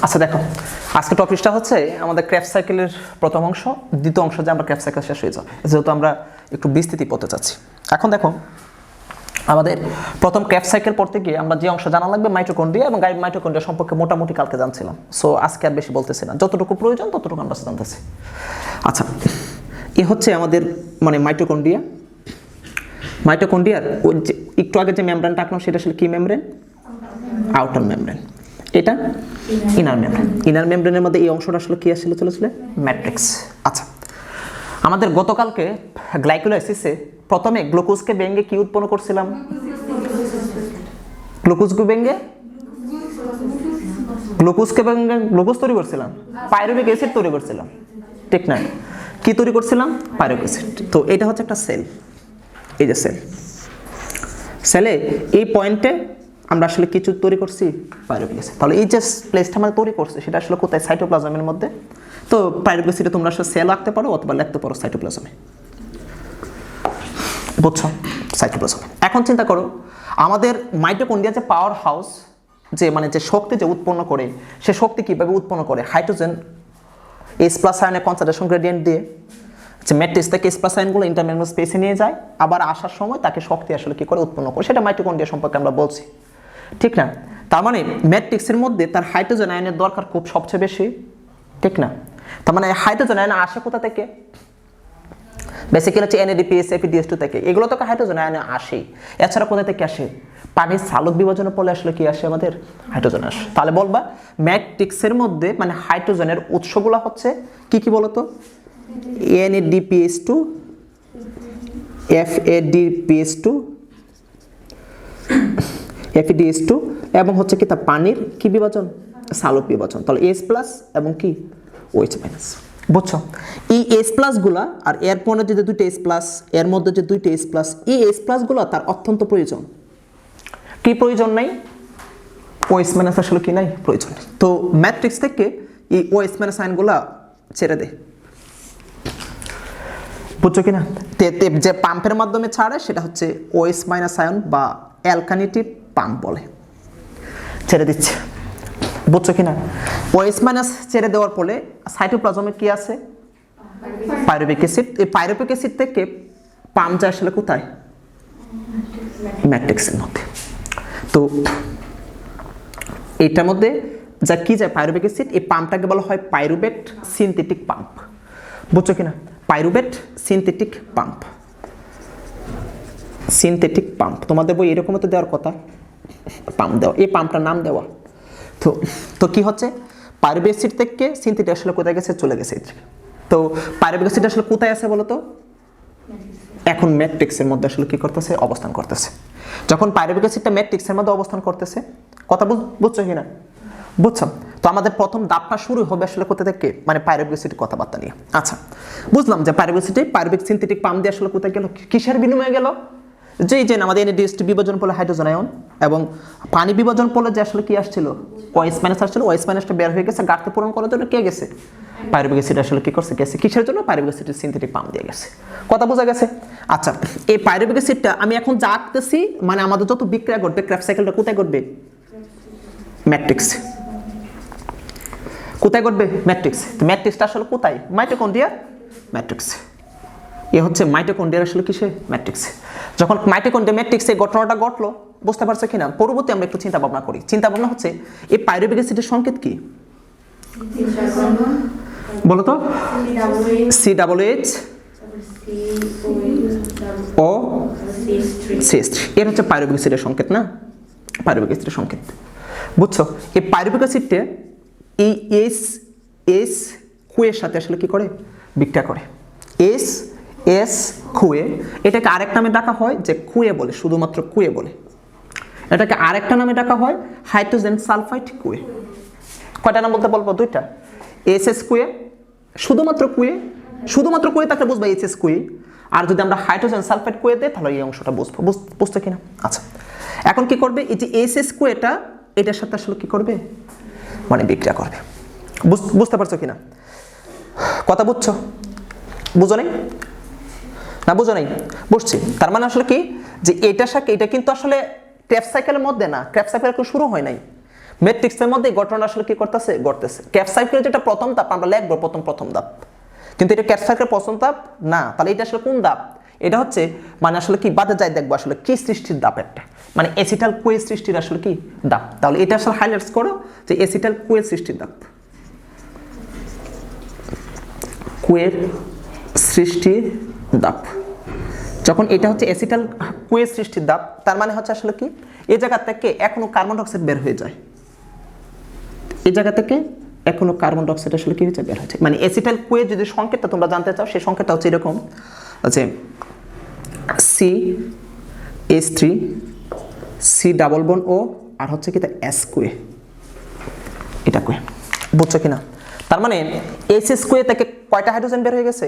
আচ্ছা দেখো, আজকে টপিকটা হচ্ছে আমাদের ক্র্যাফট সাইকেলের প্রথম অংশ, দ্বিতীয় অংশ যে আমরা ক্র্যাফট সাইকেল শেষ হয়ে যাবে, যেহেতু আমরা একটু বিস্তৃতি পড়তে চাচ্ছি। এখন দেখো, আমাদের প্রথম ক্র্যাফট সাইকেল পড়তে গিয়ে আমরা যে অংশ জানা লাগবে মাইটোকন্ড্রিয়া, এবং মাইটোকন্ড্রিয়া সম্পর্কে মোটামুটি কালকে জানছিলাম। সো আজকে আর বেশি বলতেছি না, যতটুকু প্রয়োজন ততটুকু আমরা জানতেছি। আচ্ছা, এ হচ্ছে আমাদের মানে মাইটোকন্ড্রিয়া। মাইটোকন্ড্রিয়ার ওই যে একটু আগে যে মেমব্রেনটা আঁকলাম সেটা আসলে কি মেমব্রেন? Outer membrane. এটা ইনার মেমব্রেন। ইনার মেমব্রেনের মধ্যে এই অংশটা আসলে কি আসলে চলেছিল? ম্যাট্রিক্স। আচ্ছা, আমাদের গতকালকে গ্লাইকোলাইসিসে প্রথমে গ্লুকোজকে ভেঙে কি উৎপন্ন করছিলাম? গ্লুকোজকে ভেঙে গ্লুকোজ তৈরি করছিলাম, পাইরুভিক অ্যাসিড তৈরি করছিলাম, ঠিক না? কি তৈরি করছিলাম? Pyruvic acid. তো এটা হচ্ছে একটা সেল। এই যে সেল, সেলে এই পয়েন্টে আমরা আসলে কিছু তৈরি করছি পাইরুভিক অ্যাসিড। তাহলে এই যে প্লেসটা আমরা তৈরি করছি সেটা আসলে কোথায়? সাইটোপ্লাজমের মধ্যে। তো পাইরুভিক অ্যাসিডে তোমরা আসলে সেল রাখতে পারো অথবা লিখতে পারো সাইটোপ্লাজমে। বুঝছো? সাইটোপ্লাজমে। এখন চিন্তা করো, আমাদের মাইটোকন্ড্রিয়া যে পাওয়ার হাউস, যে মানে যে শক্তি যে উৎপন্ন করে, সে শক্তি কিভাবে উৎপন্ন করে? হাইড্রোজেন H+ আয়নের কনসেন্ট্রেশন গ্রেডিয়েন্ট দিয়ে যে ম্যাট্রিক্স থেকে H+ আয়নগুলো ইন্টারমেমব্রেন স্পেসে নিয়ে যায়, আবার আসার সময় তাকে শক্তি আসলে কি করে উৎপন্ন করে, সেটা মাইটোকন্ড্রিয়া সম্পর্কে আমরা বলছি, ঠিক না? তার মানে ম্যাট্রিক্সের মধ্যে তার হাইড্রোজেন আয়নের দরকার খুব সবচেয়ে বেশি, ঠিক না? তার মানে হাইড্রোজেন আয়ন আসে কোথা থেকে? বেসিক্যালি হচ্ছে NADPH FeDH2 থেকে। এগুলো তো হাইড্রোজেন আয়নে আসে। এছাড়া কোথা থেকে আসে? পানির সালোক বিভাজনের ফলে আসলে কি আসে? আমাদের হাইড্রোজেন আসে। তাহলে বলবা ম্যাট্রিক্সের মধ্যে মানে হাইড্রোজেনের উৎসগুলো হচ্ছে কি কি বলতো? NADPH2, FADPH2, FeDH2 এবং হচ্ছে কি তা পানির কি বিভাজন? সালোক বিভাজন। তাহলে H+ এবং কি OH-। বুঝছো? এই H+ গুলা আর এর পরে যে দুইটা H+, এর মধ্যে যে দুইটা H+, এই H+ গুলা তার অত্যন্ত প্রয়োজন। কি প্রয়োজন নাই? OH- আসলে কি নাই? প্রয়োজন নেই। তো ম্যাট্রিক্স থেকে এই OH- আয়নগুলা ছেড়ে দেয়। বুঝছো কিনা? যে পাম্পের মাধ্যমে ছাড়ে সেটা হচ্ছে OH- আয়ন বা অ্যালকানিটিভ পাম্প বলে, ছেড়ে দিচ্ছে। বুঝছো কিনা? OH- ছেড়ে দেওয়ার ফলে সাইটোপ্লাজমে কি আছে? Pyruvic acid. এই পাইরুভিক অ্যাসিড থেকে পাম্প যায় আসলে কোথায়? ম্যাট্রিক্সের মধ্যে। তো এইটার মধ্যে যা কি যায় পাইরুভিক অ্যাসিড, এই পাম্পটাকে বলা হয় পাইরুভেট সিনথেটিক পাম্প। বুঝছো কিনা? Pyruvate synthetic pump. Synthetic pump তোমাদের বই এরকম তো দেওয়ার কথা, পাম্প দেওয়া, এই পাম্পটার নাম দেওয়া। তো কি হচ্ছে? পাইরুভিক অ্যাসিড থেকে সিনথেটিক আসলে কোথায় গেছে? চলে গেছে। তো পাইরুভিক অ্যাসিড আসলে কোথায় আছে বলো তো? এখন ম্যাট্রিক্সের মধ্যে আসলে কি করতেছে? অবস্থান করতেছে। যখন পাইরুভিক অ্যাসিডটা ম্যাট্রিক্সের মধ্যে অবস্থান করতেছে, কথা বুঝছো কিনা? বুঝছো? তো আমাদের প্রথম ধাপটা শুরু হবে আসলে কোথা থেকে? মানে পাইরুভিক অ্যাসিডের কথাবার্তা নিয়ে। আচ্ছা, বুঝলাম যে পাইরুভিক অ্যাসিডে পাইরুভিক সিনথেটিক পাম্প দিয়ে আসলে কোথায় গেল? কিসের বিনিময়ে গেল? যে আমাদের NADH2 বিভাজন ফলে হাইড্রোজেন আয়ন এবং পানি বিভাজন ফলে যে আসলে কি আসছিল? OH- আসছিল। OH- বের হয়ে গেছে, গাঁটতে পূরণ করার জন্য কে গেছে? পাইরুভিক অ্যাসিড আসলে কি করছে? গেছে। কিসের জন্য? পাইরুভিক অ্যাসিডের সিনথেটিক পাম্প দিয়ে গেছে। কথা বোঝা গেছে? আচ্ছা, এই পাইরুভিক অ্যাসিডটা আমি এখন যা আঁকতেছি, মানে আমাদের যত বিক্রিয়া ঘটবে ক্র্যাফট সাইকেলটা কোথায় ঘটবে? ম্যাট্রিক্স। কোথায় ঘটবে? ম্যাট্রিক্স। ম্যাট্রিক্সটা আসলে কোথায়? Mitochondria matrix. এ হচ্ছে মাইটোকন্ড্রিয়ার আসলে কিসে? ম্যাট্রিক্স। যখন মাইটোকন্ড্রিয়া ম্যাট্রিক্সে ঘটনাটা ঘটলো, বুঝতে পারছো কিনা? পরবর্তী আমরা একটু চিন্তা ভাবনা করি। চিন্তা ভাবনা হচ্ছে এই পাইরুভিক অ্যাসিডের সংকেত কি বলো তো? COOH ও CH3। এর হচ্ছে পাইরুভিক অ্যাসিডের সংকেত, না? পাইরুভিক অ্যাসিডের সংকেত। বুঝছো? এই পাইরুভিক অ্যাসিডটা এই এর সাথে আসলে কি করে? বিক্রিয়া করে। কুয়ে, এটাকে আরেক নামে ডাকা হয় যে কুয়ে বলে, শুধুমাত্র কুয়ে বলে। এটাকে আরেকটা নামে ডাকা হয় হাইড্রোজেন সালফাইড কুয়ে। কয়টা নাম বলতে বলবো? দুইটা। SS কুয়ে, শুধুমাত্র কুয়ে। শুধুমাত্র কুয়ে তাকে বুঝবা SS কুয়ে। আর যদি আমরা হাইড্রোজেন সালফাইড কুয়ে দেই তাহলে এই অংশটা বুঝবো। বুঝতে কিনা? আচ্ছা, এখন কি করবে? এই যে SS কুয়েটা এটার সাথে আসলে কি করবে? মানে বিক্রিয়া করবে। বুঝতে পারছো কিনা? কথা বুঝছো? বুঝো নাই? না বুঝো নাই? বুঝছি। তার মানে আসলে কি যে এটার সাথে এটা কিন্তু আসলে ক্র্যাফট সাইকেলের মধ্যে না, ক্র্যাফট সাইকেল শুরু হয় নাই। ম্যাট্রিক্সের মধ্যে এই ঘটনা আসলে কি ঘটতেছে। ক্রেবস সাইকেলের যেটা প্রথম ধাপ আমরা লিখবো প্রথম ধাপ, কিন্তু এটা ক্রেবস সাইকেলের প্রথম ধাপ না। তাহলে এটা আসলে কোন ধাপ? এটা হচ্ছে মানে আসলে কি বাদে যাই দেখবো আসলে কি সৃষ্টির ধাপ একটা, মানে অ্যাসিটাল কোয়ে সৃষ্টির আসলে কি ধাপ। তাহলে এটা আসলে হাইলাইটস করো যে অ্যাসিটাল কোয়ে সৃষ্টির ধাপ, কোয়ের সৃষ্টির ধাপ। যখন এটা হচ্ছে অ্যাসিটাল কোয়ে সৃষ্টির ধাপ, তার মানে হচ্ছে আসলে কি এই জায়গা থেকে এখনো কার্বন ডাইঅক্সাইড বের হয়ে যায়, এই জায়গা থেকে এখনো কার্বন ডাইঅক্সাইড আসলে কি হচ্ছে বের হচ্ছে। মানে অ্যাসিটাল কোয়ে যদি সংকেতটা তোমরা জানতে চাও, সেই সংকেতটা হচ্ছে এরকম আছে CH3 C double bond O আর হচ্ছে কি S কোয়ে, এটা কোয়ে, বুঝছো কিনা? তার মানে SS কোয়ে থেকে কয়টা হাইড্রোজেন বের হয়ে গেছে?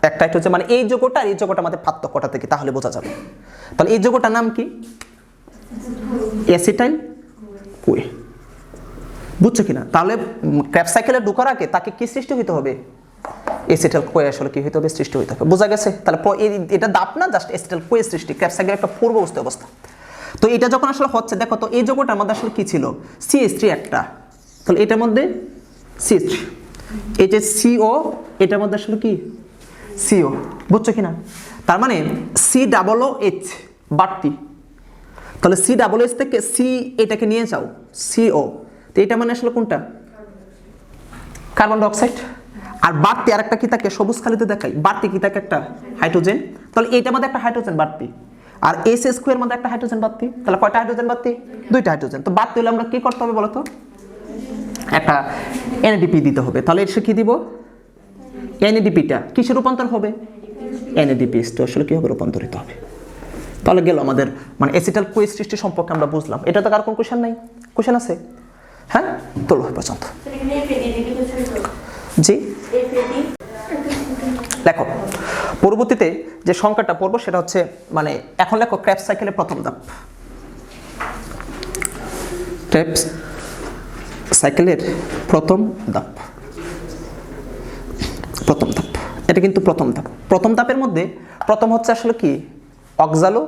একটা হাইড্রোজেন। মানে এই যৌগটা আর এই যৌগটার মধ্যে পার্থক্যটা থেকে তাহলে বোঝা যাবে। তাহলে এই যৌগটার নাম কি? অ্যাসিটাইল কোয়ে, বুঝছো কিনা? তাহলে ক্রেবস সাইকেলে ঢোকার আগে তাকে কি সৃষ্টি হইতে হবে? অ্যাসিটাইল কোয়ে আসলে কি হইতে হবে? সৃষ্টি হইতে হবে। বোঝা গেছে? তাহলে এটা ধাপ না, জাস্ট অ্যাসিটাইল কোয়ে সৃষ্টি, ক্রেবস সাইকেলের একটা পূর্ববর্তী অবস্থা। তো এটা যখন আসলে হচ্ছে, দেখো তো এই যৌগটার মধ্যে আসলে কি ছিল? CH3 একটা, তাহলে এটার মধ্যে CH3, এই যে CO এটার মধ্যে আসলে কি CO, বুঝছো কিনা? তার মানে COOH বাড়তি, তাহলে COOH থেকে C এটাকে নিয়ে যাও CO, তো এটা মানে আসলে কোনটা? Carbon dioxide. আর বাড়তি আরেকটা কি থাকে? সবুজ খালিতে দেখাই, বাড়তি কি থাকে? একটা হাইড্রোজেন। তাহলে এইটার মধ্যে একটা হাইড্রোজেন বাড়তি, আর SS কোয়ের মধ্যে একটা হাইড্রোজেন বাড়তি। তাহলে কয়টা হাইড্রোজেন বাড়তি? দুইটা হাইড্রোজেন। তো বাড়তি হলে আমরা কি করতে হবে বলো তো? একটা NADP দিতে হবে। তাহলে এসে কি দিব? NADPটা কিসে রূপান্তর হবে? NADP আসলে কি হবে? রূপান্তরিত হবে। তাহলে গেল আমাদের মানে অ্যাসিটাল কোয়ে সৃষ্টি সম্পর্কে আমরা বুঝলাম। এটা তো আর কোন কোশ্চেন নাই? কোশ্চেন আছে? হ্যাঁ, তোলো পর্যন্ত। জি লেখো। পরবর্তীতে যে সংখ্যাটা পড়বো সেটা হচ্ছে মানে এখন লেখো ক্রেবস সাইকেলের প্রথম ধাপ। ক্রেবস সাইকেলের প্রথম ধাপ, প্রথম ধাপ, এটা কিন্তু প্রথম ধাপ। প্রথম ধাপের মধ্যে প্রথম হচ্ছে আসলে কি? অক্সালো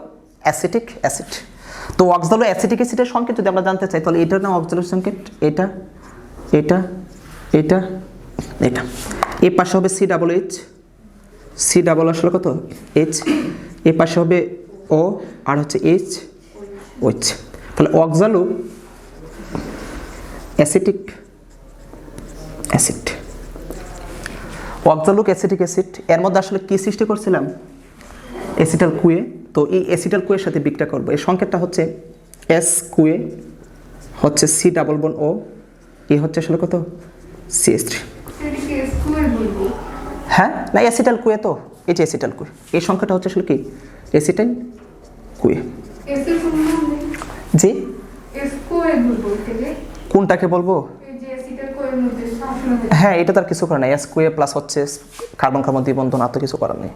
অ্যাসিটিক অ্যাসিড। তো অক্সালো অ্যাসিটিক অ্যাসিডের সংকেত যদি আমরা জানতে চাই, তাহলে এটার নাম অক্সালো সংকেত, এটা এটা এটা এটা। এই পাশে হবে COOH, C ডাবল আসলে কত? H। এই পাশে হবে O আর হচ্ছে OH। তাহলে অক্সালো acetic acid, oxalic acetic acid, এর মধ্যে আসলে কি সৃষ্টি করছিলাম? অ্যাসিটাল কোয়ে। তো এই অ্যাসিটাল কোয়ের সাথে বিক্রিয়া করবো। এই সংকেতটা হচ্ছে S কোয়ে, হচ্ছে C ডাবল বন্ড O, এই হচ্ছে আসলে কত? CH3। হ্যাঁ না, অ্যাসিটাল কোয়ে, তো এই যে অ্যাসিটাল কোয়ে, এই সংখ্যাটা হচ্ছে আসলে কি? Acetyl CoA. জি কোনটাকে বলবো? হ্যাঁ, এটা তার কিছু করার নাই। S কোয়ে প্লাস হচ্ছে কার্বন কার্বন দ্বিবন্ধন, আর তো কিছু করার নেই।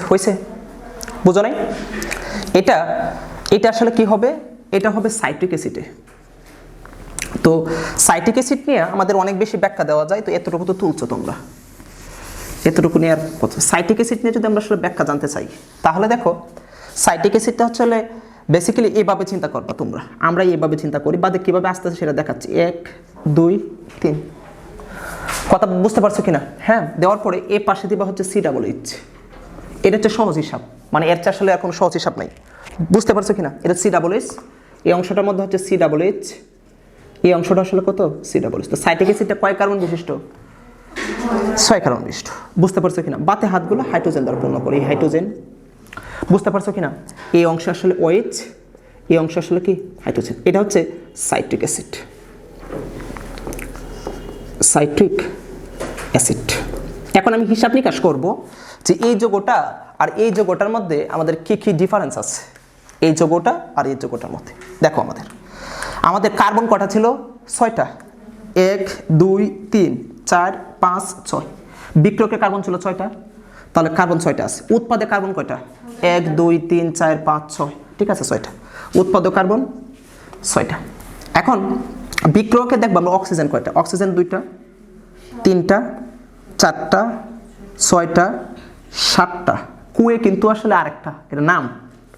হয়েছে? বুঝো নাই? এটা এটা আসলে কি হবে? এটা হবে সাইট্রিক অ্যাসিডে। তো সাইট্রিক অ্যাসিড নিয়ে আমাদের অনেক বেশি ব্যাখ্যা দেওয়া যায়, তো এতটুকু তো তুলছো তোমরা, এতটুকু নিয়ে আর সাইট্রিক অ্যাসিড নিয়ে যদি আমরা আসলে ব্যাখ্যা জানতে চাই, তাহলে দেখো সাইট্রিক অ্যাসিডটা হচ্ছে বেসিক্যালি এইভাবে চিন্তা করবা তোমরা, আমরা এইভাবে চিন্তা করি, বাদে কীভাবে আসতে সেটা দেখাচ্ছি। 1 2 3, কথা বুঝতে পারছো কিনা? হ্যাঁ, দেওয়ার পরে এ পাশে দিবা হচ্ছে COOH, এটা হচ্ছে সহজ হিসাব, মানে এর চেয়ে আসলে আর কোনো সহজ হিসাব নাই। বুঝতে পারছো কিনা? এটা COOH, এই অংশটার মধ্যে হচ্ছে COOH, এই অংশটা আসলে কত? COOH। তো সাইট্রিক অ্যাসিডটা কয় কার্বন বিশিষ্ট? 6 কার্বন বিশিষ্ট। বুঝতে পারছো কিনা? বাতে হাতগুলো হাইড্রোজেন দ্বারা পূর্ণ করে, এই হাইড্রোজেন। বুঝতে পারছো কিনা? এই অংশ আসলে OH, এই অংশ আসলে কি? হাইড্রোজেন। এটা হচ্ছে সাইট্রিক অ্যাসিড, সাইট্রিক অ্যাসিড। এখন আমি হিসাব নিকাশ করব যে এই যৌগটা আর এই যৌগটার মধ্যে আমাদের কি কি ডিফারেন্স আছে, এই যৌগটা আর এই যৌগটার মধ্যে। দেখো আমাদের কার্বন কটা ছিল? 6টা, 1 2 3 4 5 6। বিক্রিয়কের কার্বন ছিল 6টা, তাহলে কার্বন 6টা আছে। উৎপাদে কার্বন কয়টা? 1 2 3 4 5 6, ঠিক আছে 6টা। উৎপাদক কার্বন 6টা। এখন বিক্রিয়কে দেখবো আমরা অক্সিজেন কয়টা? অক্সিজেন 2টা, 3টা, 4টা, 6টা, 7টা। কুয়ে কিন্তু আসলে আরেকটা, এটা নাম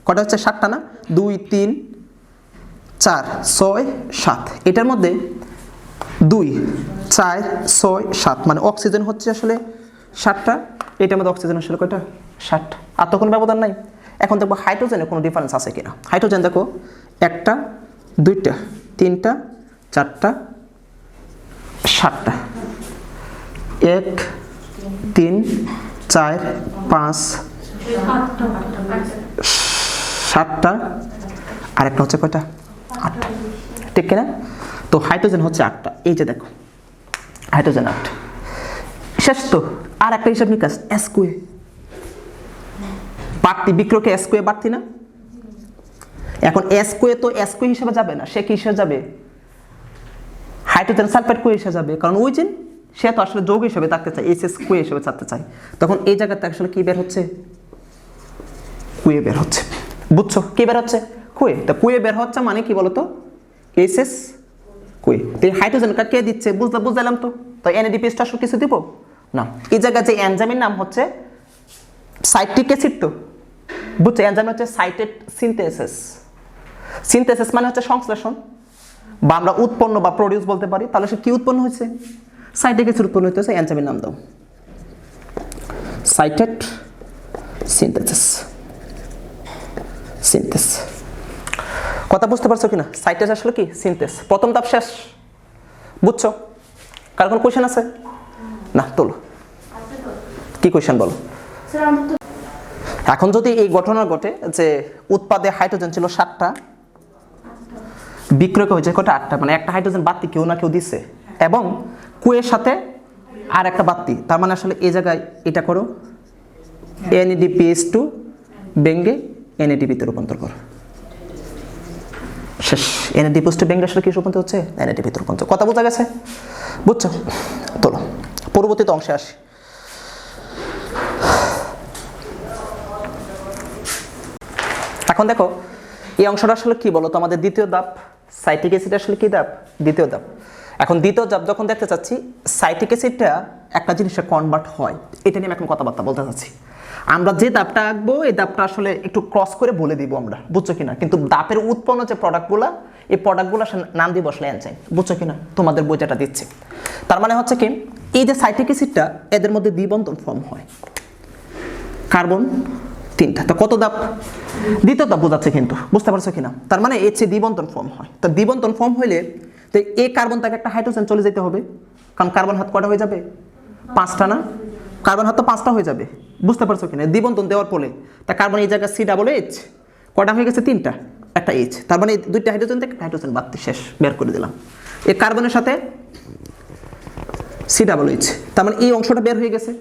কটা হচ্ছে? 7টা না? 2 3 4 6 7, এটার মধ্যে 2 4 6 7, মানে অক্সিজেন হচ্ছে আসলে 7টা, এটার মধ্যে অক্সিজেন আসলে কয়টা 7টা, আর তো কোনো ব্যবধান নাই। এখন দেখবো হাইড্রোজেনের কোনো ডিফারেন্স আছে কিনা। হাইড্রোজেন দেখো 1টা 2টা 3টা 4টা 7টা, 1 3 4 5 7টা, আর একটা হচ্ছে কয়টা 8টা, ঠিক কিনা? তো হাইড্রোজেন হচ্ছে 8টা, এই যে দেখো হাইড্রোজেন 8, শেষ তো। আর একটা হিসাব নিকাশ এসকুয়ে বাড়তি, বিক্রয়কে এসকুয়ে বাড়তি না, এখন এসকুয়ে তো এসকুয়ে হিসেবে যাবে না, সে কি হিসেবে যাবে? হাইড্রোজেন সালফাইড কুয়ে হিসেবে যাবে, কারণ ওই যে সে তো আসলে যৌগ হিসেবে থাকতে চায়, এইচএস কুয়ে হিসেবে থাকতে চায়, তখন এই জায়গাতে আসলে কি বের হচ্ছে? কুয়ে বের হচ্ছে, বুঝছো? কি বের হচ্ছে? কুয়ে। তো কুয়ে বের হচ্ছে মানে কি বলতো? এইচএস কুয়ে। তো এই হাইড্রোজেনটা কে দিচ্ছে? বুঝলাম তো। তো এনএডিপিএসটা আসলে কিছু দিব না। এই জায়গায় যে এনজাইমের নাম হচ্ছে সাইট্রিক অ্যাসিড, তো বুঝছো? এনজাইম হচ্ছে সাইটেড সিনথেসিস। সিনথেসিস মানে হচ্ছে সংশ্লেষণ, বা আমরা উৎপন্ন বা প্রডিউস বলতে পারি। তাহলে সে কি উৎপন্ন হয়েছে? সাইট্রিক অ্যাসিড উৎপন্ন হইতেছে, এনজাইমের নাম দাও সাইটেড সিনথেসিস। সিনথেস, কথা বুঝতে পারছো কিনা? সাইটেজ আসলে কি? সিনথেস। প্রথম ধাপ শেষ, বুঝছো? কার কোন কোয়েশ্চেন আছে? না, তোলো। কি কোয়েশ্চেন বলো? এখন যদি এই ঘটনা ঘটে যে উৎপাদে হাইড্রোজেন ছিল 7টা, বিক্রয় হয়েছে কটা? 8টা, মানে একটা হাইড্রোজেন বাড়তি কেউ না কেউ দিছে, এবং কুয়ের সাথে আর একটা বাড়তি, তার মানে আসলে এই জায়গায় এটা করো NADPH2 বেঙ্গে NADP তে রূপান্তর করো, শেষ। NADPH2 বেঙ্গে আসলে কি রূপান্তর হচ্ছে? NADP তে রূপান্তর। কথা বোঝা গেছে? বুঝছো? তোলো, পরবর্তীতে অংশে আসি। এখন দেখো এই অংশটা আসলে কি বলো তো? আমাদের দ্বিতীয় ধাপ। সাইট্রিক অ্যাসিড আসলে কি ধাপ? দ্বিতীয় ধাপ। এখন দ্বিতীয় ধাপ যখন দেখতে চাচ্ছি সাইট্রিক অ্যাসিডটা একটা জিনিসে কনভার্ট হয়, এটা নিয়ে এখন কথাবার্তা বলতে চাচ্ছি। আমরা যে ধাপটা আঁকবো এই ধাপটা আসলে একটু ক্রস করে বলে দিব আমরা, বুঝছো কিনা? কিন্তু ধাপের উৎপন্ন যে প্রোডাক্টগুলো, এই প্রোডাক্টগুলো নাম দিব আসলে এনজাইম, বুঝছো কিনা? তোমাদের বই যেটা দিচ্ছে, তার মানে হচ্ছে কি, এই যে সাইট্রিক অ্যাসিডটা এদের মধ্যে দ্বিবন্ধন ফর্ম হয়, কার্বন 3টা। তো কত ধাপ? দ্বিতীয় ধাপ বোঝাচ্ছে কিন্তু, বুঝতে পারছো কিনা? তার মানে এর চেয়ে দ্বিবন্ধন ফর্ম হয়। তো দ্বিবন্ধন ফর্ম হইলে তো এই কার্বন থেকে একটা হাইড্রোজেন চলে যেতে হবে, কারণ কার্বন হাত কটা হয়ে যাবে? 5টা না? কার্বন হাত তো 5টা হয়ে যাবে, বুঝতে পারছো কিনা? দ্বিবন্ধন দেওয়ার ফলে তা কার্বন এই জায়গায় COOH কটা হয়ে গেছে? 3টা, একটা H, তার মানে 2টা হাইড্রোজেন থেকে হাইড্রোজেন বাড়তি, শেষ, বের করে দিলাম। এই কার্বনের সাথে COOH, তার মানে এই অংশটা বের হয়ে গেছে,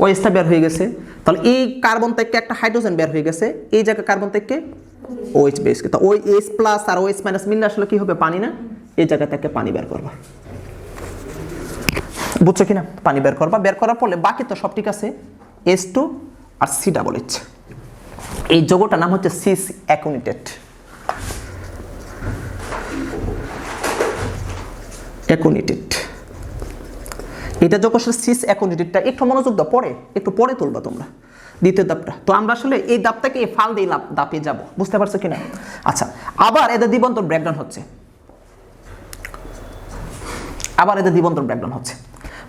ওএইচটা বের হয়ে গেছে। তাহলে এই কার্বন থেকে একটা হাইড্রোজেন বের হয়ে গেছে, এই জায়গায় কার্বন থেকে OH বের হয়েছে। তো ওই H প্লাস আর OH মাইনাস মিললে আসলে কি হবে? পানি না? এই জায়গা থেকে পানি বের করবা, বুঝছো কিনা? পানি বের করবা, বের করার পরে বাকি তো সব ঠিক আছে, H2 আর COOH। এই যৌগটার নাম হচ্ছে সিস অ্যাকুইনেটেড। এটা যখন সিস অ্যাকুইনেটেডটা একটু মনোযোগ দাও, একটু পরে তুলবা তোমরা দ্বিতীয় ধাপটা। তো আমরা আসলে এই ধাপটাকে এই ফাল দিয়ে ধাপে যাব, বুঝতে পারছো কিনা? আচ্ছা, আবার এদের দ্বিবন্ধন ব্রেকডাউন হচ্ছে,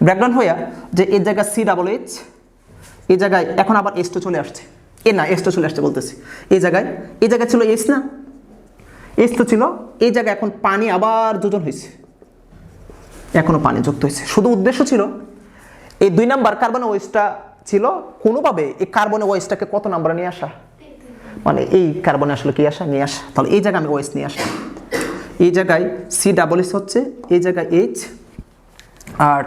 ব্রেকডাউন হইয়া যে এই জায়গায় COOH, এই জায়গায় এখন আবার H2 চলে আসছে, H2 চলে আসছে বলতেছি। এই জায়গায় ছিল H না? H তো ছিল, এই জায়গায় এখন পানি আবার যোজন হয়েছে, এখনো পানি যুক্ত হয়েছে। শুধু উদ্দেশ্য ছিল এই 2 নাম্বার কার্বন ওএইচটা ছিল কোনোভাবে এই কার্বন ওএইচটাকে কত নাম্বার নিয়ে আসা, মানে এই কার্বনে আসলে কি আসা? নিয়ে আসা। তাহলে এই জায়গায় আমি ওএইচ নিয়ে আসলাম, এই জায়গায় COOH হচ্ছে, এই জায়গায় H, আর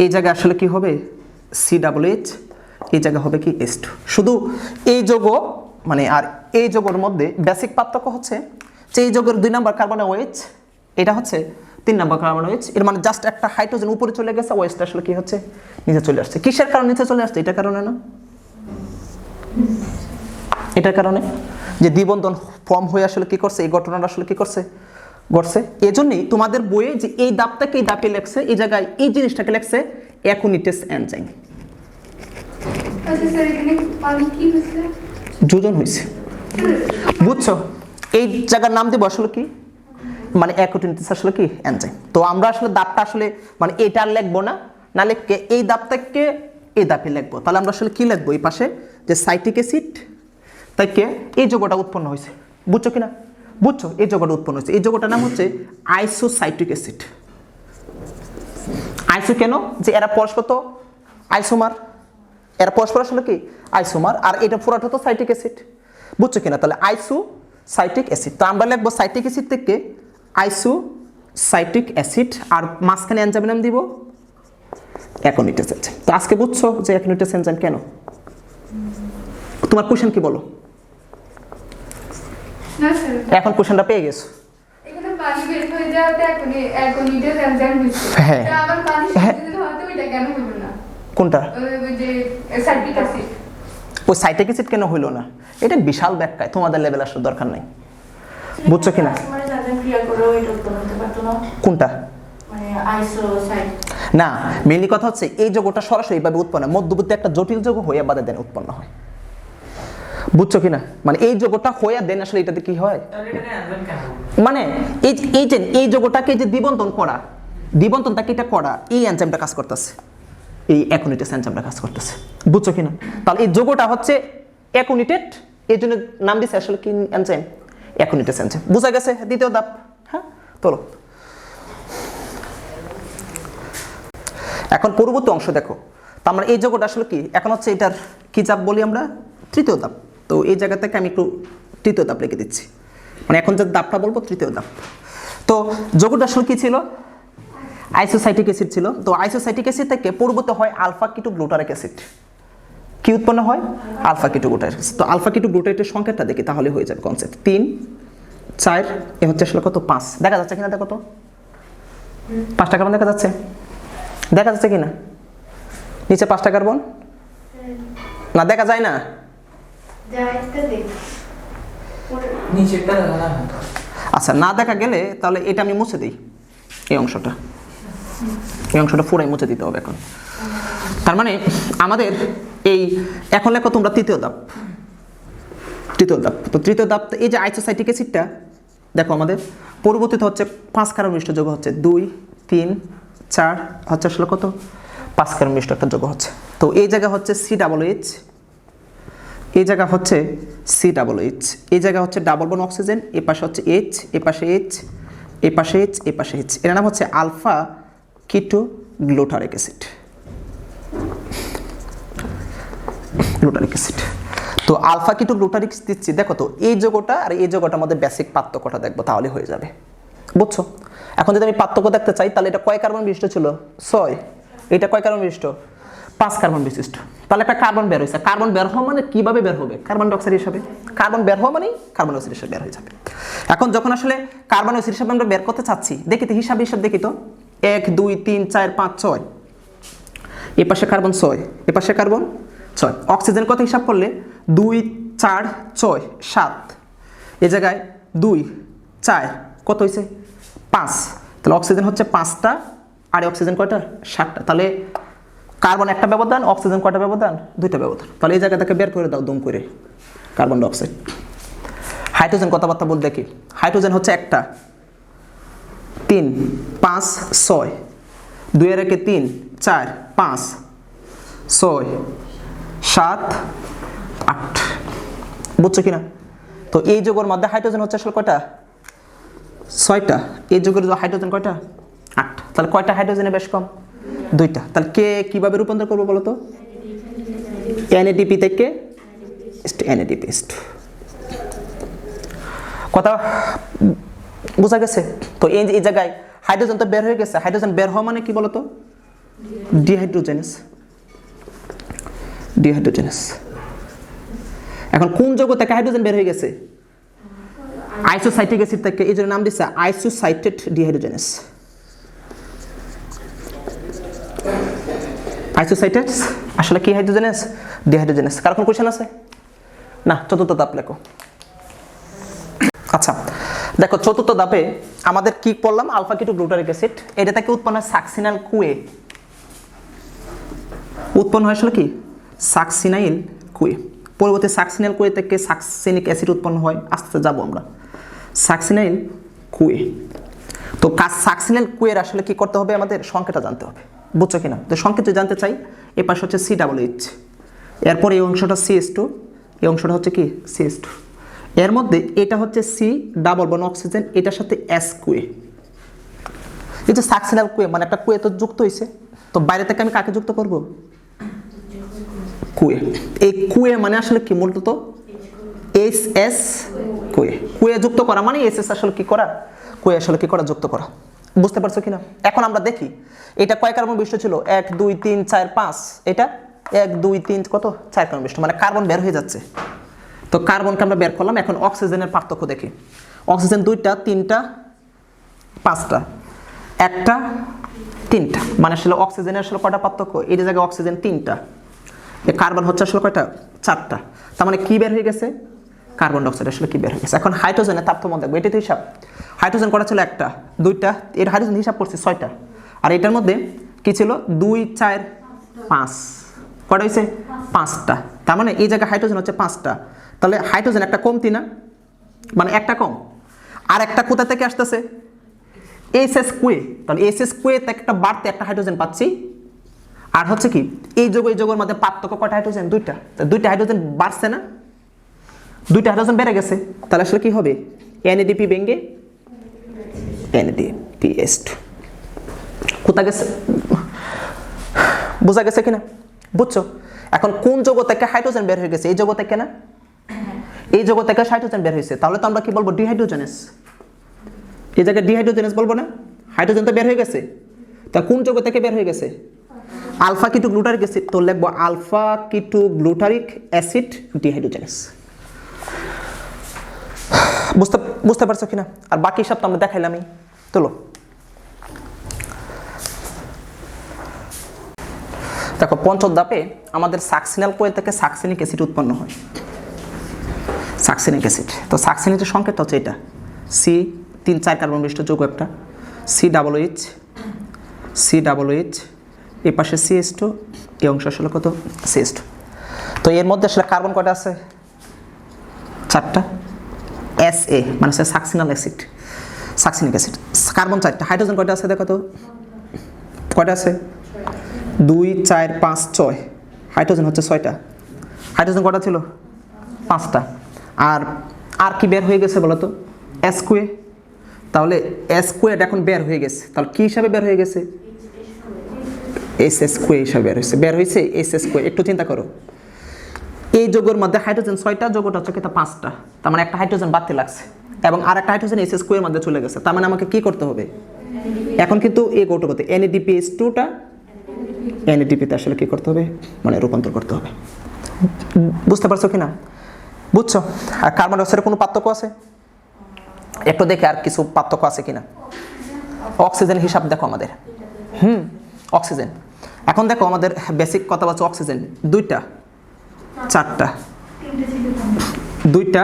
এই জায়গায় আসলে কি হবে? COOH, এই জায়গা হবে কি? H2। শুধু এই যৌগ মানে আর এই যৌগের মধ্যে বেসিক পার্থক্য হচ্ছে যে এই যৌগের 2 নাম্বার কার্বন OH, এটা হচ্ছে 3 নাম্বার কার্বন OH। এর মানে জাস্ট একটা হাইড্রোজেন উপরে চলে গেছে, OHটা আসলে কি হচ্ছে? নিচে চলে আসছে। কিসের কারণে নিচে চলে আসছে? এটার কারণে না? এটার কারণে যে দ্বিবন্ধন ফর্ম হয়ে আসলে কি করছে? এই ঘটনাটা আসলে কি করছে? ঘটছে। এজন্যই তোমাদের বইয়ে যে এই ধাপটাকে এই ধাপে লেখছে, এই জায়গায় এই জিনিসটাকে লেখছে অ্যাকুইনেটেস এনজাইম। যোজন হয়েছে, বুঝছো? এই জায়গার নাম দেবো আসলে কি? মানে অ্যাকুইনেটেস আসলে কি এনজাইম। তো আমরা আসলে দাবটা আসলে মানে এটা আর লিখবো না, না লিখে এই দাবটাকে এই দাপে লিখবো। তাহলে আমরা আসলে কি লিখবো, এই পাশে যে সাইট্রিক অ্যাসিড থেকে এই যৌগটা উৎপন্ন হয়েছে, বুঝছো কিনা? বুঝছো, এই যৌগটা উৎপন্ন হয়েছে, এই যৌগটার নাম হচ্ছে আইসোসাইট্রিক অ্যাসিড। আইসো কেন, যে এরা পরস্পর তো আইসোমার, এরা পরস্পর আসলে কি আইসোমার, আর এটা পুরাটা তো সাইট্রিক অ্যাসিড, বুঝছো কিনা? তাহলে আইসোসাইট্রিক অ্যাসিড। তো আমরা লিখবো সাইট্রিক অ্যাসিড থেকে আইসোসাইট্রিক অ্যাসিড, আর মাঝখানে এনজাইমের নাম দিব অ্যাকুইনেটেস এনজাইম। তো আজকে বুঝছো যে অ্যাকুইনেটেস এনজাইম কেন। তোমার কোশ্চেন কি বলো? এখন কোশ্চেনটা পেয়ে গেছো? এখানে পানি বের হয়ে যাওয়াতে অ্যাকুইনেটেস এনজাইম হচ্ছে। হ্যাঁ। আবার পানি যদি হয়তো এটা কেন হলো না? কোনটা? ওই যে সাইট্রিক অ্যাসিড। ওই সাইট্রিক অ্যাসিড কেন হইলো না, এটা বিশাল ব্যাখ্যায়, তোমাদের লেভেল আসার দরকার নাই, বুঝছো কিনা? কোনটা? না, মেইনলি কথা হচ্ছে এই যৌগটা সরাসরি এইভাবে উৎপন্ন হয়, মধ্যবর্তী একটা জটিল যৌগ হইয়া বাদে দেন উৎপন্ন হয়, বুঝছো কিনা? মানে এই যৌগটা হইয়া দেন আসলে এটাতে কি হয়, মানে এই যে এই যৌগটাকে যে দ্বিবন্ধন করা, দ্বিবন্ধনটাকে এটা করা, এই এনজাইমটা কাজ করতেছে, এই অ্যাকুইনেটেস এনজাইমটা কাজ করতেছে, বুঝছো কিনা? তাহলে এই যৌগটা হচ্ছে অ্যাকুইনেটেড, এই জন্য নাম দিছে আসলে কি এনজাইম, অ্যাকুইনেটেস এনজাইম। বুঝা গেছে? দ্বিতীয় ধাপ। হ্যাঁ, চলো এখন পরবর্তী অংশ দেখো। তো আমরা এই যৌগটা আসলে কি, এখন হচ্ছে এটার কি ধাপ বলি আমরা, তৃতীয় ধাপ। তো এই জায়গা থেকে আমি একটু তৃতীয় ধাপ লিখে দিচ্ছি, মানে এখন যে ধাপটা বলবো তৃতীয় ধাপ। তো যৌগটা আসলে কি ছিল, আইসোসাইট্রিক অ্যাসিড ছিল। তো আইসোসাইট্রিক অ্যাসিড থেকে পরবর্তী হয় আলফা কিটোগ্লুটারিক অ্যাসিড। কি উৎপন্ন হয়? Alpha ketoglutaric acid. তো আলফা কিটোগ্লুটারেটের সংখ্যাটা দেখি তাহলে হয়ে যাবে কনসেপ্ট। 3 4 এ হচ্ছে আসলে কত, 5 দেখা যাচ্ছে কিনা দেখো তো, 5টা কার্বন দেখা যাচ্ছে, দেখা যাচ্ছে কিনা? নিচে 5টা কার্বন না, দেখা যায় না, আচ্ছা না দেখা গেলে তাহলে এটা আমি মুছে দিই, এই অংশটা, এই অংশটা পুরাই মুছে দিতে হবে এখন। তার মানে আমাদের এই এখন লেখো তোমরা তৃতীয় ধাপ, তৃতীয় ধাপ। তো তৃতীয় ধাপ এই যে আইসোসাইট্রিক অ্যাসিডটা দেখো আমাদের পরবর্তীতে হচ্ছে 5 কার্বন মিশ্র যৌগ হচ্ছে, 2 3 4 হচ্ছে আসলে কত, 5 কার্বন মিশ্র একটা যৌগ হচ্ছে। তো এই জায়গা হচ্ছে COOH, এই জায়গা হচ্ছে COOH, এই জায়গা হচ্ছে ডাবল বন্ড অক্সিজেন, এই পাশে হচ্ছে H, এই পাশে H, এই পাশে H, এই পাশে H, এর নাম হচ্ছে alpha ketoglutaric acid, glutaric acid. তো আলফা কিটোগ্লুটারিক দিচ্ছি, দেখো তো এই যৌগটা আর এই যৌগটার মধ্যে বেসিক পার্থক্যটা দেখবো তাহলে হয়ে যাবে, বুঝছো? এখন যদি আমি পার্থক্য দেখতে চাই তাহলে এটা কয় কার্বন বিশিষ্ট ছিল, 6, এটা কয় কার্বন বিশিষ্ট, 5 কার্বন বিশিষ্ট। তাহলে একটা কার্বন বের হয়েছে, কার্বন বের হওয়া মানে কিভাবে বের হবে, কার্বন ডাই অক্সাইড হিসাবে, কার্বন বের হওয়া মানে কার্বন ডাই অক্সাইড হিসাবে বের হয়ে যাবে। এখন যখন আসলে কার্বন ডাই অক্সাইড হিসাবে আমরা বের করতে চাচ্ছি, দেখি তো হিসাব দেখি তো, 1 2 3 4 5 6, এই পাশে কার্বন 6, এই পাশে কার্বন 6, অক্সিজেন কত হিসাব করলে 2 4 6 7, এই জায়গায় 2 4 কত হয়েছে 5, তাহলে অক্সিজেন হচ্ছে 5টা আর অক্সিজেন কয়টা 7টা, তাহলে কার্বন একটা ব্যবধান, অক্সিজেন কয়টা ব্যবধান, 2টা ব্যবধান। তাহলে এই জায়গা থেকে বের করে দাও দম করে কার্বন ডাই অক্সাইড। হাইড্রোজেন কথাবার্তা বল দেখি, হাইড্রোজেন হচ্ছে একটা, 3 5 6, 2 এর একে 3 4 5 6 7 8, বুঝছো কিনা? তো এই যৌগের মধ্যে হাইড্রোজেন হচ্ছে আসলে কয়টা, 6টা, এই যৌগের হাইড্রোজেন কয়টা, 8, তাহলে কয়টা হাইড্রোজেনের বেশ কম, 2টা। তাহলে কে কিভাবে রূপান্তর করবো বলো তো, NADP থেকে NADP, কথা বোঝা গেছে? তো এই জায়গায় হাইড্রোজেন তো বের হয়ে গেছে, হাইড্রোজেন বের হওয়া মানে কি বলতো, ডিহাইড্রোজেনাস, ডিহাইড্রোজেনাস। এখন কোন যৌগ থেকে হাইড্রোজেন বের হয়ে গেছে, আইসোসাইট্রিক অ্যাসিড থেকে, এই জন্য নাম দিচ্ছে আইসোসাইটেড ডিহাইড্রোজেনাস, আইসোসাইটেড আসলে কি হাইড্রোজেনাস, ডিহাইড্রোজেনাস। কার কোন কোশ্চেন আছে না? চতুর্থ ধাপ লেখো। আচ্ছা দেখো চতুর্থ ধাপে আমাদের কি পড়লাম, আলফা কিটোগ্লুটারিক অ্যাসিড, এটা থেকে উৎপন্ন হয় সাকসিনাইল কুয়ে, উৎপন্ন হয় আসলে কি সাকসিনাইল কুয়ে। পরবর্তী সাকসিনাইল কুয়ে থেকে সাকসিনিক অ্যাসিড উৎপন্ন হয়, আস্তে আস্তে যাবো আমরা সাকসিনাইল কুয়ে। তো সাকসিনাল কুয়ের আসলে কি করতে হবে, আমাদের সংখ্যাটা জানতে হবে, বুঝছো কিনা? তো সংখ্যা যদি জানতে চাই, এই পাশে হচ্ছে COOH, এরপর এই অংশটা CH2, এই অংশটা হচ্ছে কি CH2, এর মধ্যে এটা হচ্ছে C ডাবল বন্ড অক্সিজেন, এটার সাথে S কুয়ে। এই যে সাকসিনাল কুয়ে মানে একটা কুয়ে তো যুক্ত হয়েছে, তো বাইরে থেকে আমি কাকে যুক্ত করব? কুয়ে। এই কুয়ে মানে আসলে কি মূলত SS কুয়ে। কুয়ে যুক্ত করা মানে SS আসলে কি করা, কুয়ে আসলে কি করা, যুক্ত করা। বুঝতে পারছো কিনা? এখন আমরা দেখি এটা কয় কার্বন বিশিষ্ট ছিল, 1 2 3 4 5, এটা 1 2 3 কত 4 কার্বন বিশিষ্ট, মানে কার্বন বের হয়ে যাচ্ছে। তো কার্বনকে আমরা বের করলাম। এখন অক্সিজেনের পার্থক্য দেখি। অক্সিজেন 2টা 3টা 5টা 1টা 3টা, মানে আসলে অক্সিজেনের আসলে কয়টা পার্থক্য, এই জায়গায় অক্সিজেন 3টা, এই কার্বন হচ্ছে আসলে কয়টা 4টা, তার মানে কি বের হয়ে গেছে, কার্বন ডাইঅক্সাইড আসলে কি বের হয়ে গেছে। এখন হাইড্রোজেনের তারতম্য দেখবো, এটাই তো হিসাব। হাইড্রোজেন কটা ছিল, 1টা 2টা, এর হাইড্রোজেন হিসাব করছি 6টা, আর এটার মধ্যে কি ছিল 2 4 5, কটা হয়েছে 5টা, তার মানে এই জায়গায় হাইড্রোজেন হচ্ছে 5টা, তাহলে হাইড্রোজেন একটা কমতি না, মানে একটা কম। আর একটা কোথা থেকে আসতেছে, SS কুয়ে, তাহলে SS কুয়ে থেকে একটা বাড়তে একটা হাইড্রোজেন পাচ্ছি। আর হচ্ছে কি এই যোগের মধ্যে পার্থক্য কয়টা, হাইড্রোজেন 2টা, তো 2টা হাইড্রোজেন বাড়ছে না, 2টা হাইড্রোজেন বেড়ে গেছে, তাহলে আসলে কি হবে, NADP ভেঙে NADPH2। কোথা গেছে, বোঝা গেছে কিনা, বুঝছো? এখন কোন যোগ থেকে হাইড্রোজেন বের হয়ে গেছে, এই যোগ থেকে না, এই যোগ থেকে হাইড্রোজেন বের হয়েছে, তাহলে তো আমরা কি বলবো, ডিহাইড্রোজেনেস। এই জায়গায় ডিহাইড্রোজেনেস বলবো না, হাইড্রোজেন তো বের হয়ে গেছে, তা কোন যোগ থেকে বের হয়ে গেছে, আলফা কিটো গ্লুটারিক অ্যাসিড, তো লিখবো আলফা কিটো গ্লুটারিক অ্যাসিড ডিহাইড্রোজেনেস। বুঝতে পারছো কিনা? আর বাকি সব তো আমরা দেখাইলামই। চলো দেখো, পঞ্চম ধাপে আমাদের সাকসিনাল কুয়ে থেকে সাকসিনিক অ্যাসিড উৎপন্ন হয়, সাকসিনিক অ্যাসিড। তো সাকসিনিকের সংকেতটা হচ্ছে এটা, C 3 4 কার্বন বিশিষ্ট যৌগ একটা, COOH, এই পাশে CH2, এই অংশ আসলে কত CH2। তো এর মধ্যে আসলে কার্বন কয়টা আছে, 4টা, SA মানে হচ্ছে সাকসিনাল অ্যাসিড, সাকসিনিক অ্যাসিড, কার্বন 4টা, হাইড্রোজেন কয়টা আছে দেখো তো, কয়টা আছে, 2 4 5 6, হাইড্রোজেন হচ্ছে 6টা, হাইড্রোজেন কয়টা ছিল 5টা, আর কি বের হয়ে গেছে বলো তো, S কুয়ে, তাহলে S কুয়ে এখন বের হয়ে গেছে, তাহলে কি হিসাবে বের হয়ে গেছে, SS কুয়ে হিসাবে বের হয়েছে SS কুয়ে। একটু চিন্তা করো, এই যোগের মধ্যে হাইড্রোজেন 6টা, যোগটা হচ্ছে কি 5টা, তার মানে একটা হাইড্রোজেন বাড়তে লাগছে, এবং আর একটা হাইড্রোজেন SS কুয়ের মধ্যে চলে গেছে, তার মানে আমাকে কি করতে হবে, এখন কিন্তু এই কৌটগতি NADPH2টা NADP তে আসলে কি করতে হবে, মানে রূপান্তর করতে হবে। বুঝতে পারছো কিনা, বুঝছো? আর কার্বন ডাইঅক্সাইডের কোনো পার্থক্য আছে, একটু দেখে আর কিছু পার্থক্য আছে কিনা। অক্সিজেন হিসাব দেখো আমাদের, অক্সিজেন, এখন দেখো আমাদের বেসিক কথা বলছে, অক্সিজেন 2টা 4টা 2টা,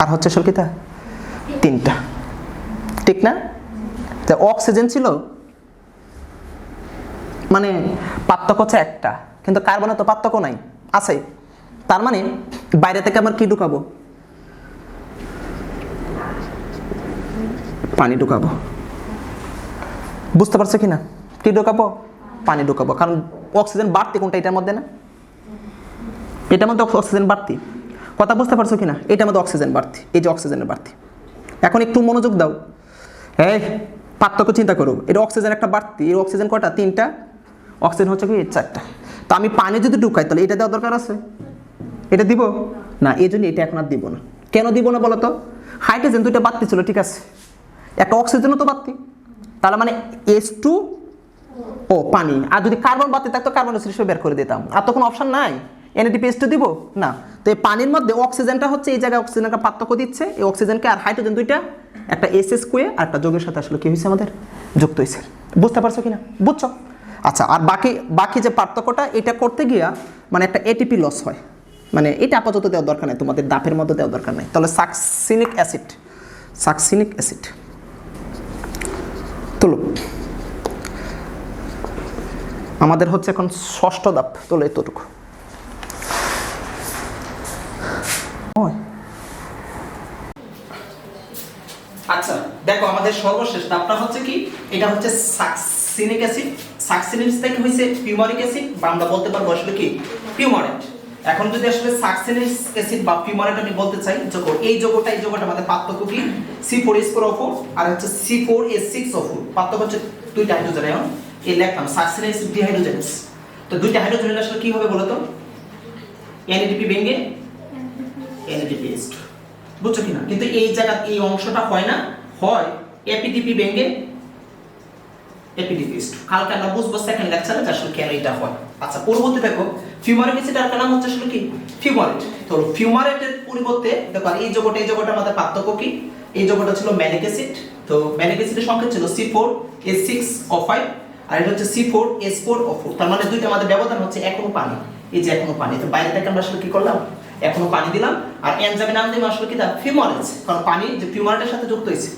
আর হচ্ছে আসলে কিটা 3টা, ঠিক না? তো অক্সিজেন ছিল মানে পার্থক্য হচ্ছে একটা, কিন্তু কার্বনে তো পার্থক্য নাই, আছে, তার মানে বাইরে থেকে আমার কি ঢুকাবো, পানি ঢুকাবো। বুঝতে পারছো কিনা, কি ঢুকাবো, পানি ঢুকাবো, কারণ অক্সিজেন বাড়তি কোনটা, এটার মধ্যে না, এটার মধ্যে অক্সিজেন বাড়তি, কথা বুঝতে পারছো কিনা, এটার মধ্যে অক্সিজেন বাড়তি, এই যে অক্সিজেনের বাড়তি। এখন একটু মনোযোগ দাও, এই পার্থক্য চিন্তা করো, এটা অক্সিজেন একটা বাড়তি, এই অক্সিজেন কটা, 3টা, অক্সিজেন হচ্ছে কি 4টা, তো আমি পানি যদি ঢুকাই তাহলে এটা দেওয়া দরকার আছে, এটা দিব না, এই জন্য এটা এখন আর দিব না। কেন দিব না বলো তো, হাইড্রোজেন 2টা বাড়তি ছিল, ঠিক আছে, একটা অক্সিজেনও তো বাড়তি, তাহলে মানে H2 ও পানি, আর যদি কার্বন বাড়তি থাকতো কার্বন ডাইঅক্সাইড হিসেবে বের করে দিতাম, আর তো কোনো অপশন নাই, NADPH2 দিব না। তো এই পানির মধ্যে অক্সিজেনটা হচ্ছে এই জায়গায় অক্সিজেনটা পার্থক্য দিচ্ছে, এই অক্সিজেনকে আর হাইড্রোজেন 2টা, একটা SS কুয়ে আর একটা যোগের সাথে আসলে কি হয়েছে আমাদের যুক্ত হয়েছে। বুঝতে পারছো কিনা, বুঝছো? আচ্ছা, আর বাকি যে পার্থক্যটা, এটা করতে গিয়া মানে একটা ATP লস হয়, মানে এটা আপাতত দেওয়ার দরকার নেই, তোমাদের দাপের মধ্যে দেওয়ার দরকার নেই। তাহলে সাকসিনিক অ্যাসিড তুলো, আমাদের হচ্ছে এখন 6ষ্ঠ ধাপ, তোলো এতটুকু। আচ্ছা আমাদের সর্বশেষ ধাপটা হচ্ছে কি, এটা হচ্ছে সাকসিনিক অ্যাসিড, সাকসিনিক থেকে হইছে ফিউমারিক অ্যাসিড, বা আমরা বলতে পারবো আসলে কি ফিউমারেট। এখন যদি আসলে সাকসিনিক অ্যাসিড বা ফিউমারেট আমি বলতে চাই, যখন এই যোগটা আমাদের পার্থক্য কি, C4H4O4 আর হচ্ছে C4H6O4, পার্থক্য হচ্ছে দুইটা হাইড্রোজেন আয়ন। এই লিখলাম সাকসিনিক অ্যাসিড ডিহাইড্রোজেনেস। তো দুইটা হাইড্রোজেন আসলে কি হবে বলো তো, NADP ভেঙে NADPH2, বুঝছো কিনা? কিন্তু এই জায়গা এই অংশটা হয় না, হয় APDP ভেঙে APDPH2। কালকে আমরা বুঝবো সেকেন্ড লেকচারে যে আসলে কেন এটা হয়। আচ্ছা পরবর্তী দেখো ফিউমারিক অ্যাসিডের একটা নাম হচ্ছে আসলে কি ফিউমারেট। তো ফিউমারেটের পরিবর্তে দেখো এই যোগটার মধ্যে পার্থক্য কি, এই যোগটা ছিল ম্যালিক অ্যাসিড। তো ম্যালিক অ্যাসিডের সংখ্যা ছিল C4H6O5 আর এটা হচ্ছে C4H4O4। তার মানে দুইটা আমাদের ব্যবধান হচ্ছে এখনো পানি, এই যে এখনো পানি। তো বাইরে থেকে আমরা আসলে কি করলাম, এখনো পানি দিলাম, আর এনজাইমের নাম দিলাম আসলে কি দা ফিউমারেজ, কারণ পানি যে ফিউমারেটের সাথে যুক্ত হয়েছে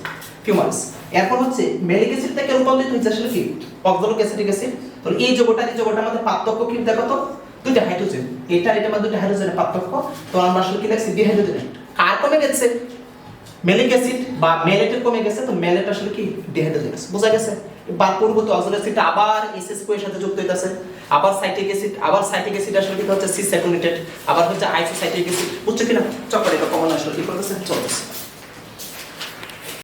ফিউমারেজ। এরপর হচ্ছে ম্যালিক অ্যাসিড থেকে রূপান্তরিত হয়েছে আসলে কি অক্সালিক অ্যাসিটিক অ্যাসিড। তো এই যোগটার মধ্যে পার্থক্য কি দেখো তো, দুইটা হাইড্রোজেন, এটার মধ্যে দুইটা হাইড্রোজেনের পার্থক্য। তো আমরা আসলে কি লিখছি ডিহাইড্রোজেনেট। কার কমে গেছে, ম্যালিক অ্যাসিড বা ম্যালেটের কমে গেছে, তো ম্যালেট আসলে কি ডিহাইড্রোজেনেস, বোঝা গেছে? বা পূর্ববর্তী অক্সালিক অ্যাসিডটা আবার SH2 এর সাথে যুক্ত হইতাছে, আবার সাইট্রিক অ্যাসিড আসলে কি হচ্ছে সিস স্যাচুরেটেড, আবার হচ্ছে আইসোসাইট্রিক অ্যাসিড, বুঝছো কিনা? চক্কর এটা কমন আসলে কি করতেছে চলতেছে।